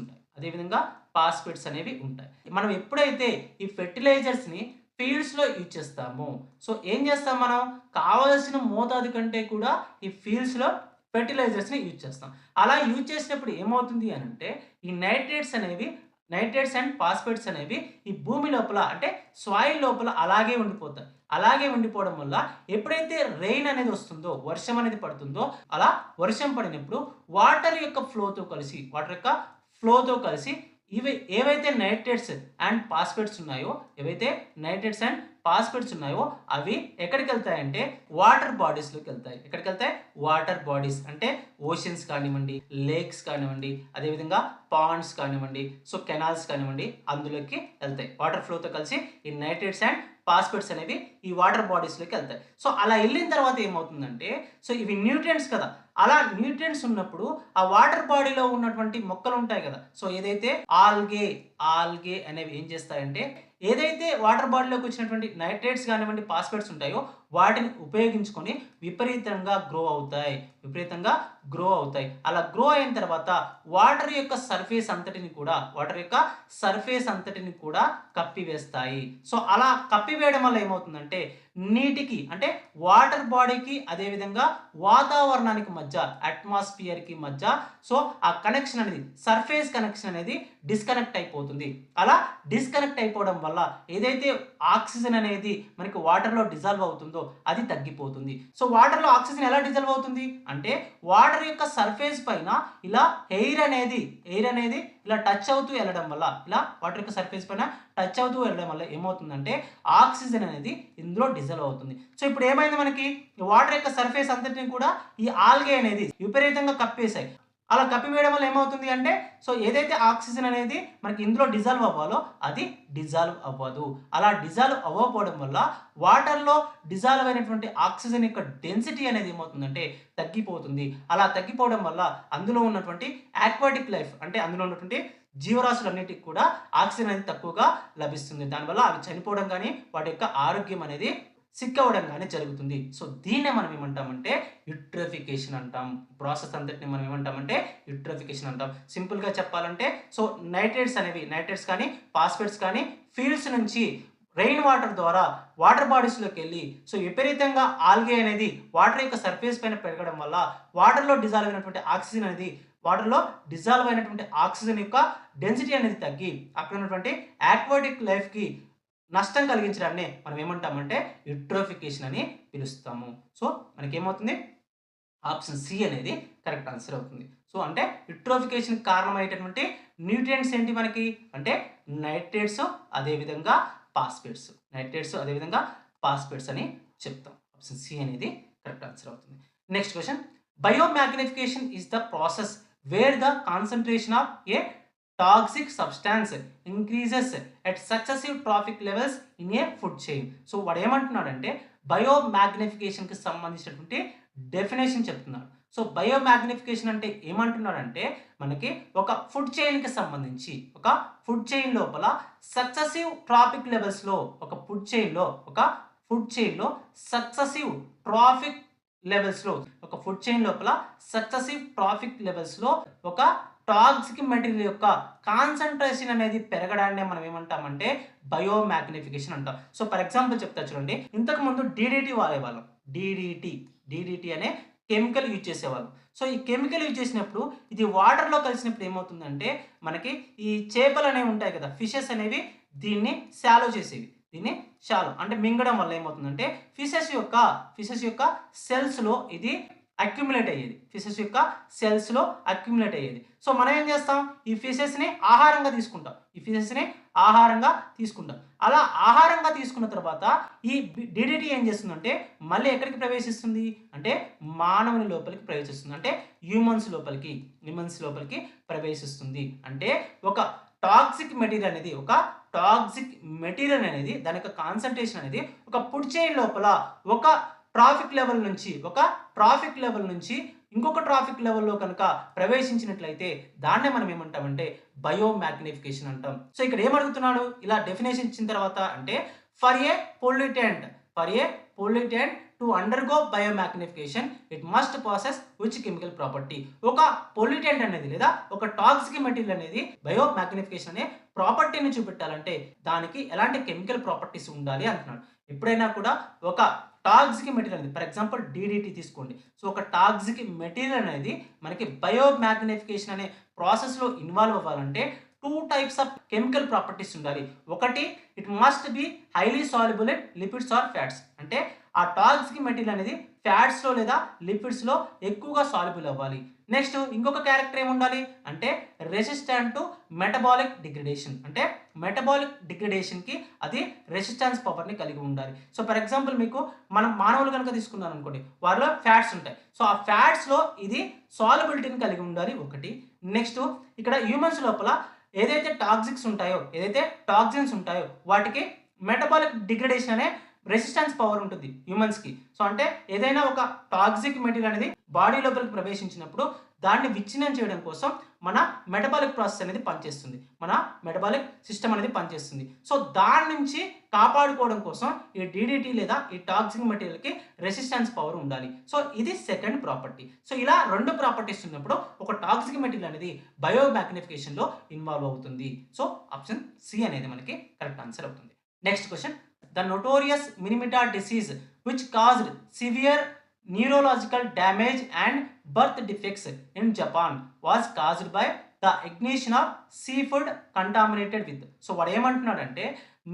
అనేవి ఉంటాయి. మనం ఎప్పుడైతే ఈ ఫెర్టిలైజర్స్ని ఫీల్డ్స్లో యూజ్ చేస్తామో, సో ఏం చేస్తాం మనం కావలసిన మోతాదు కంటే కూడా ఈ ఫీల్డ్స్లో ఫెర్టిలైజర్స్ని యూజ్ చేస్తాం. అలా యూజ్ చేసినప్పుడు ఏమవుతుంది అని అంటే ఈ నైట్రేట్స్ అండ్ ఫాస్ఫేట్స్ అనేవి ఈ భూమి లోపల అంటే సాయిల్ లోపల అలాగే ఉండిపోతాయి. అలాగే ఉండిపోవడం వల్ల ఎప్పుడైతే రెయిన్ అనేది వస్తుందో, వర్షం అనేది పడుతుందో, అలా వర్షం పడినప్పుడు వాటర్ యొక్క ఫ్లోతో కలిసి ఇవి ఏవైతే నైట్రేట్స్ అండ్ ఫాస్ఫేట్స్ ఉన్నాయో అవి ఎక్కడికి వెళ్తాయంటే వాటర్ బాడీస్లోకి వెళ్తాయి. ఎక్కడికి వెళ్తాయి, వాటర్ బాడీస్ అంటే ఓషన్స్ కానివ్వండి, లేక్స్ కానివ్వండి, అదేవిధంగా పాండ్స్ కానివ్వండి, సో కెనాల్స్ కానివ్వండి, అందులోకి వెళ్తాయి. వాటర్ ఫ్లోతో కలిసి ఈ నైట్రేట్స్ అండ్ ఫాస్ఫేట్స్ అనేవి ఈ వాటర్ బాడీస్లోకి వెళ్తాయి. సో అలా వెళ్ళిన తర్వాత ఏమవుతుందంటే, సో ఇవి న్యూట్రియంట్స్ కదా, అలా న్యూట్రియంట్స్ ఉన్నప్పుడు ఆ వాటర్ బాడీలో ఉన్నటువంటి మొక్కలు ఉంటాయి కదా, సో ఏదైతే ఆల్గే అనేవి ఏం చేస్తాయంటే ఏదైతే వాటర్ బాడీలోకి వచ్చినటువంటి నైట్రేట్స్ కానివ్వండి, ఫాస్ఫేట్స్ ఉంటాయో వాటిని ఉపయోగించుకొని విపరీతంగా గ్రో అవుతాయి. అలా గ్రో అయిన తర్వాత వాటర్ యొక్క సర్ఫేస్ అంతటిని కూడా కప్పివేస్తాయి. సో అలా కప్పివేయడం వల్ల ఏమవుతుందంటే నీటికి అంటే వాటర్ బాడీకి అదేవిధంగా వాతావరణానికి మధ్య అట్మాస్ఫియర్కి మధ్య సో ఆ కనెక్షన్ అనేది సర్ఫేస్ కనెక్షన్ అనేది డిస్కనెక్ట్ అయిపోతుంది. అలా డిస్కనెక్ట్ అయిపోవడం వల్ల ఏదైతే ఆక్సిజన్ అనేది మనకి వాటర్లో డిజాల్వ్ అవుతుందో అది తగ్గిపోతుంది. సో వాటర్లో ఆక్సిజన్ ఎలా డిజాల్వ్ అవుతుంది అంటే వాటర్ యొక్క సర్ఫేస్ పైన ఇలా ఎయిర్ అనేది ఇలా టచ్ అవుతూ వెళ్ళడం వల్ల వాటర్ యొక్క సర్ఫేస్ పైన టచ్ అవుతూ వెళ్ళడం వల్ల ఏమవుతుందంటే ఆక్సిజన్ అనేది ఇందులో డిజాల్వ్ అవుతుంది. సో ఇప్పుడు ఏమైంది, మనకి వాటర్ యొక్క సర్ఫేస్ అంతటిని కూడా ఈ ఆల్గే అనేది విపరీతంగా కప్పేశాయి. అలా కప్పివేయడం వల్ల ఏమవుతుంది అంటే సో ఏదైతే ఆక్సిజన్ అనేది మనకి ఇందులో డిజాల్వ్ అవ్వాలో అది డిజాల్వ్ అవ్వదు. అలా డిజాల్వ్ అవ్వకపోవడం వల్ల వాటర్లో డిజాల్వ్ అయినటువంటి ఆక్సిజన్ యొక్క డెన్సిటీ అనేది ఏమవుతుందంటే తగ్గిపోతుంది. అలా తగ్గిపోవడం వల్ల అందులో ఉన్నటువంటి ఆక్వాటిక్ లైఫ్ అంటే అందులో ఉన్నటువంటి జీవరాశులన్నిటికి కూడా ఆక్సిజన్ అనేది తక్కువగా లభిస్తుంది. దానివల్ల అవి చనిపోవడం కానీ వాటి యొక్క ఆరోగ్యం అనేది సిక్ అవ్వడం కానీ జరుగుతుంది. సో దీన్నే మనం ఏమంటామంటే యూట్రోఫికేషన్ అంటాం. ప్రాసెస్ అంతటిని మనం ఏమంటామంటే యూట్రోఫికేషన్ అంటాం. సింపుల్గా చెప్పాలంటే సో నైట్రేట్స్ కానీ ఫాస్ఫేట్స్ కానీ ఫీల్డ్స్ నుంచి రెయిన్ వాటర్ ద్వారా వాటర్ బాడీస్లోకి వెళ్ళి సో విపరీతంగా ఆల్గే అనేది వాటర్ యొక్క సర్ఫేస్ పైన పెరగడం వల్ల వాటర్లో డిజాల్వ్ అయినటువంటి ఆక్సిజన్ యొక్క డెన్సిటీ అనేది తగ్గి అక్కడ ఉన్నటువంటి ఆక్వాటిక్ లైఫ్కి నష్టం కలిగించడాన్ని మనం ఏమంటామంటే యూట్రోఫికేషన్ అని పిలుస్తాము. సో మనకేమవుతుంది ఆప్షన్ సి అనేది కరెక్ట్ ఆన్సర్ అవుతుంది. సో అంటే యూట్రోఫికేషన్ కారణమయ్యేటటువంటి న్యూట్రియంట్స్ ఏంటి మనకి అంటే నైట్రేట్స్ అదేవిధంగా ఫాస్ఫేట్స్ అని చెప్తాం. ఆప్షన్ సి అనేది కరెక్ట్ ఆన్సర్ అవుతుంది. Next question, biomagnification is the process where the concentration of A toxic substance increases at successive traffic levels in a food chain. So వాడు ఏమంటున్నాడంటే బయోమాగ్నిఫికేషన్కి సంబంధించినటువంటి డెఫినేషన్ చెప్తున్నాడు. సో బయోమాగ్నిఫికేషన్ అంటే ఏమంటున్నాడంటే మనకి ఒక ఫుడ్ చైన్కి సంబంధించి ఒక ఫుడ్ చైన్ లోపల సక్సెసివ్ ట్రాఫిక్ లెవెల్స్లో ఒక ఫుడ్ చైన్లో సక్సెసివ్ ట్రాఫిక్ లెవెల్స్లో ఒక టాక్సిక్ మెటీరియల్ యొక్క కాన్సన్ట్రేషన్ అనేది పెరగడాన్ని మనం ఏమంటామంటే బయోమాగ్నిఫికేషన్ అంటాం. సో ఫర్ ఎగ్జాంపుల్ చెప్తా చూడండి, ఇంతకు ముందు డీడీటీ వాడేవాళ్ళం. డీడీటీ అనే కెమికల్ యూజ్ చేసేవాళ్ళం. సో ఈ కెమికల్ యూజ్ చేసినప్పుడు ఇది వాటర్లో కలిసినప్పుడు ఏమవుతుందంటే మనకి ఈ చేపలు అనేవి ఉంటాయి కదా, ఫిషెస్ అనేవి దీన్ని శాలో చేసేవి. అంటే మింగడం వల్ల ఏమవుతుందంటే ఫిషెస్ యొక్క సెల్స్లో ఇది అక్యుములేట్ అయ్యేది. సో మనం ఏం చేస్తాం, ఈ ఫిషెస్ని ఆహారంగా తీసుకుంటాం. అలా ఆహారంగా తీసుకున్న తర్వాత ఈ డిడిటి ఏం చేస్తుందంటే మళ్ళీ ఎక్కడికి ప్రవేశిస్తుంది అంటే మానవుని లోపలికి ప్రవేశిస్తుంది, అంటే హ్యూమన్స్ లోపలికి ప్రవేశిస్తుంది. అంటే ఒక టాక్సిక్ మెటీరియల్ అనేది దాని యొక్క కాన్సన్ట్రేషన్ అనేది ఒక ఫుడ్ చైన్ లోపల ఒక ట్రాఫిక్ లెవెల్ నుంచి ఇంకొక ట్రాఫిక్ లెవెల్లో కనుక ప్రవేశించినట్లయితే దాన్నే మనం ఏమంటామంటే బయోమాగ్నిఫికేషన్ అంటాం. సో ఇక్కడ ఏమడుగుతున్నాడు, ఇలా డెఫినేషన్ ఇచ్చిన తర్వాత అంటే for a pollutant to undergo biomagnification it must process which chemical property. ఒక పొల్యూటెంట్ అనేది లేదా ఒక టాక్సిక్ మెటీరియల్ అనేది బయోమాగ్నిఫికేషన్ అనే ప్రాపర్టీని చూపెట్టాలంటే దానికి ఎలాంటి కెమికల్ ప్రాపర్టీస్ ఉండాలి అంటున్నాడు. ఎప్పుడైనా కూడా ఒక టాక్సిక్ మెటీరియల్ అనేది, ఫర్ ఎగ్జాంపుల్ డీడీటీ తీసుకోండి. సో ఒక టాక్సిక్ మెటీరియల్ అనేది మనకి బయోమాగ్నిఫికేషన్ అనే ప్రాసెస్లో ఇన్వాల్వ్ అవ్వాలంటే 2 types ఆఫ్ కెమికల్ ప్రాపర్టీస్ ఉండాలి. ఒకటి, it must be highly soluble in lipids or fats, అంటే ఆ టాక్సిక్ మెటీరియల్ అనేది ఫ్యాట్స్లో లేదా లిపిడ్స్లో ఎక్కువగా సాల్యుబుల్ అవ్వాలి. నెక్స్ట్ ఇంకొక క్యారెక్టర్ ఏముండాలి అంటే రెసిస్టెంట్ టు మెటబాలిక్ డిగ్రేడేషన్, అంటే మెటబాలిక్ డిగ్రేడేషన్కి అది రెసిస్టెన్స్ పవర్ని కలిగి ఉండాలి. సో ఫర్ ఎగ్జాంపుల్ మీకు మనం మానవులు కనుక తీసుకున్నాను అనుకోండి, వారిలో ఫ్యాట్స్ ఉంటాయి. సో ఆ ఫ్యాట్స్లో ఇది సాల్యుబిలిటీని కలిగి ఉండాలి ఒకటి. నెక్స్ట్ ఇక్కడ హ్యూమన్స్ లోపల ఏదైతే టాక్సిన్స్ ఉంటాయో వాటికి మెటబాలిక్ డిగ్రేడేషన్ అనే రెసిస్టెన్స్ పవర్ ఉంటుంది హ్యూమన్స్కి. సో అంటే ఏదైనా ఒక టాక్సిక్ మెటీరియల్ అనేది బాడీ లోపలికి ప్రవేశించినప్పుడు దాన్ని విచ్ఛిన్నం చేయడం కోసం మన మెటబాలిక్ ప్రాసెస్ అనేది పనిచేస్తుంది. మన మెటబాలిక్ సిస్టమ్ అనేది పనిచేస్తుంది. సో దాని నుంచి కాపాడుకోవడం కోసం ఈ డీడీటీ లేదా ఈ టాక్సిక్ మెటీరియల్‌కి రెసిస్టెన్స్ పవర్ ఉండాలి. సో ఇది సెకండ్ ప్రాపర్టీ. సో ఇలా 2 ప్రాపర్టీస్ ఉన్నప్పుడు ఒక టాక్సిక్ మెటీరియల్ అనేది బయో మాగ్నిఫికేషన్‌లో ఇన్వాల్వ్ అవుతుంది. సో ఆప్షన్ సి అనేది మనకి కరెక్ట్ ఆన్సర్ అవుతుంది. Next question. The notorious Minamata disease which caused severe neurological damage and birth defects in Japan was caused by the ignition of seafood contaminated with. So వాడు ఏమంటున్నాడంటే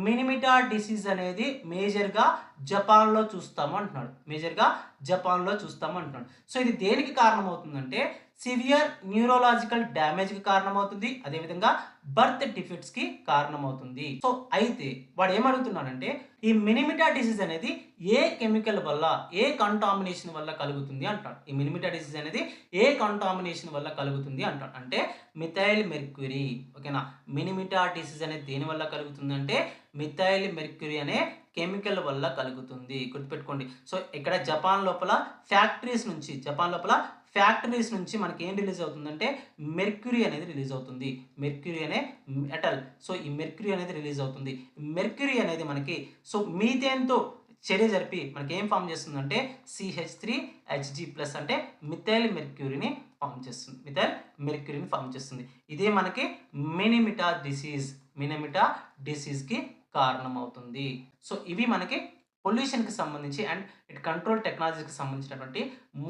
మినిమిటా disease అనేది మేజర్గా జపాన్లో చూస్తాము అంటున్నాడు. సో ఇది దేనికి కారణమవుతుందంటే సివియర్ న్యూరోలాజికల్ డ్యామేజ్కి కారణమవుతుంది, అదేవిధంగా బర్త్ డిఫెక్ట్స్కి కారణమవుతుంది. సో అయితే వాడు ఏమడుగుతున్నాడంటే ఈ మినిమిటా డిసీజ్ అనేది ఏ కెమికల్ వల్ల, ఏ కంటామినేషన్ వల్ల కలుగుతుంది అంటాడు. ఈ మినిమిటా డిసీజ్ అనేది ఏ కంటామినేషన్ వల్ల కలుగుతుంది అంటాడు. అంటే మిథైల్ మెర్క్యూరీ. ఓకేనా, మినిమిటా డిసీజ్ అనేది దేని వల్ల కలుగుతుంది అంటే మిథైల్ మెర్క్యూరీ అనే కెమికల్ వల్ల కలుగుతుంది. గుర్తుపెట్టుకోండి. సో ఇక్కడ జపాన్ లోపల ఫ్యాక్టరీస్ నుంచి మనకి ఏం రిలీజ్ అవుతుందంటే మెర్క్యూరీ అనేది రిలీజ్ అవుతుంది. మెర్క్యూరీ అనే మెటల్. సో ఈ మెర్క్యూరీ అనేది రిలీజ్ అవుతుంది. మెర్క్యూరీ అనేది మనకి సో మీథేన్తో చర్య జరిపి మనకి ఏం ఫామ్ చేస్తుందంటే CH3Hg+ అంటే మిథైల్ మెర్క్యూరీని ఫామ్ చేస్తుంది. ఇదే మనకి మినిమిటా డిసీజ్కి కారణమవుతుంది. సో ఇవి మనకి పొల్యూషన్కి సంబంధించి అండ్ ఇట్ కంట్రోల్ టెక్నాలజీకి సంబంధించినటువంటి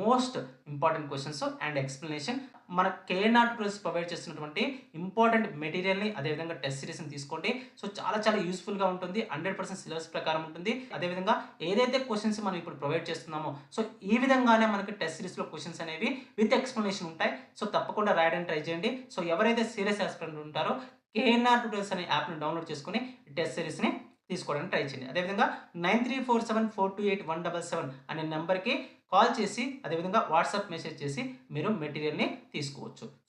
most important questions and explanation. మన కేఎన్ఆర్ ట్యూటోరియల్స్ ప్రొవైడ్ చేస్తున్నటువంటి ఇంపార్టెంట్ మెటీరియల్ని అదేవిధంగా టెస్ట్ సిరీస్ని తీసుకోండి. సో చాలా యూస్ఫుల్గా ఉంటుంది. 100% సిలబస్ ప్రకారం ఉంటుంది. అదేవిధంగా ఏదైతే క్వశ్చన్స్ మనం ఇప్పుడు ప్రొవైడ్ చేస్తున్నామో సో ఈ విధంగానే మనకి టెస్ట్ సిరీస్లో క్వశ్చన్స్ అనేవి విత్ ఎక్స్ప్లెనేషన్ ఉంటాయి. సో తప్పకుండా రాయడానికి ట్రై చేయండి. సో ఎవరైతే సీరియస్ ఆస్పిరెంట్ ఉంటారో కేఎన్ఆర్ ట్యూటోరియల్స్ అనే యాప్ని డౌన్లోడ్ చేసుకుని టెస్ట్ సిరీస్ని తీసుకోవడానికి ట్రై చేయండి. అదేవిధంగా 9347428177 అనే నెంబర్కి కాల్ చేసి అదేవిధంగా వాట్సాప్ మెసేజ్ చేసి మీరు మెటీరియల్ని తీసుకోవచ్చు.